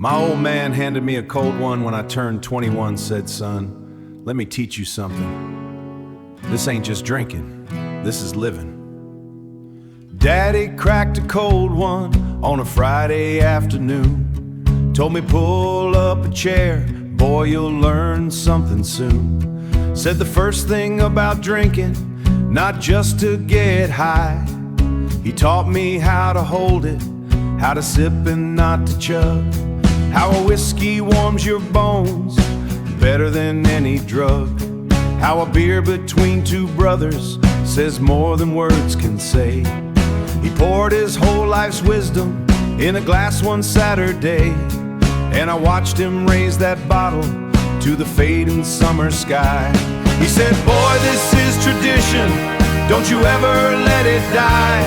My old man handed me a cold one when I turned 21, said, "Son, let me teach you something. This ain't just drinking, this is living." Daddy cracked a cold one on a Friday afternoon. Told me, "Pull up a chair, boy, you'll learn something soon." Said the first thing about drinking, not just to get high. He taught me how to hold it, how to sip and not to chug, how a whiskey warms your bones better than any drug, how a beer between two brothers says more than words can say. He poured his whole life's wisdom in a glass one Saturday, and I watched him raise that bottle to the fading summer sky. He said, "Boy, this is tradition, don't you ever let it die.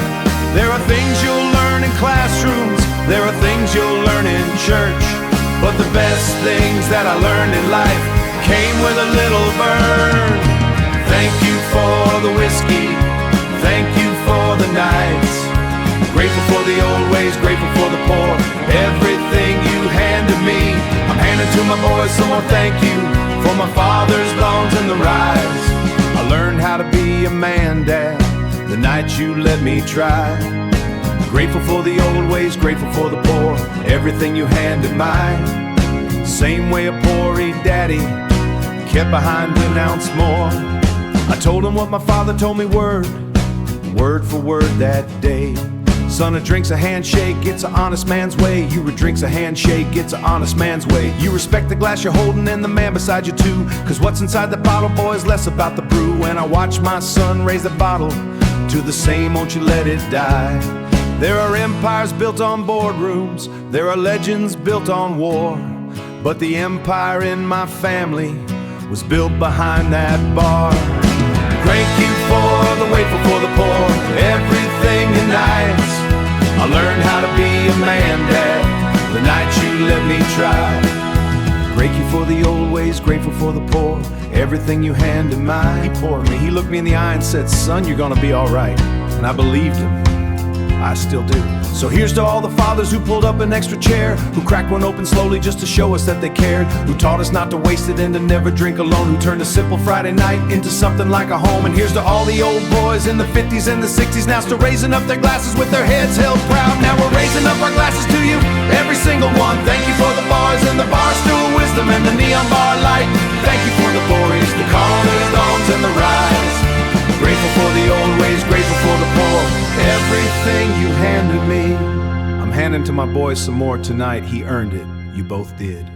There are things you'll learn in classrooms, there are things you'll learn in church, but the best things that I learned in life came with a little burn. Thank you for the whiskey, thank you for the nights. Grateful for the old ways, grateful for the poor, everything you handed me. I'm handing to my boys some more thank you for my father's bones and the rise. I learned how to be a man, Dad, the night you let me try. Grateful for the old ways, grateful for the poor, everything you handed mine. Same way a poor-y daddy kept behind an ounce more. I told him what my father told me word for word that day. Son, a drink's a handshake, it's an honest man's way. You a drink's a handshake, it's an honest man's way. You respect the glass you're holding and the man beside you too, 'cause what's inside the bottle, boy, is less about the brew. And I watch my son raise the bottle to the same, won't you let it die. There are empires built on boardrooms, there are legends built on war, but the empire in my family was built behind that bar. Thank you for the waitful for the poor, everything in nights. I learned how to be a man, Dad, the night you let me try. Grateful for the old ways, grateful for the poor, everything you handed mine. He poured me, he looked me in the eye and said, "Son, you're gonna be all right." And I believed him, I still do. So here's to all the fathers who pulled up an extra chair, who cracked one open slowly just to show us that they cared, who taught us not to waste it and to never drink alone, who turned a simple Friday night into something like a home. And here's to all the old boys in the 50s and the 60s, now still raising up their glasses with their heads held proud. Now we're raising up our glasses to you, every single one. Thank you for the bars and the bar stool wisdom and the neon bar light. Thank you for the boys, the cornerstones and the rise. Grateful for the old ways, grateful for the poor, everything you handed me. I'm handing to my boys some more tonight, he earned it, you both did.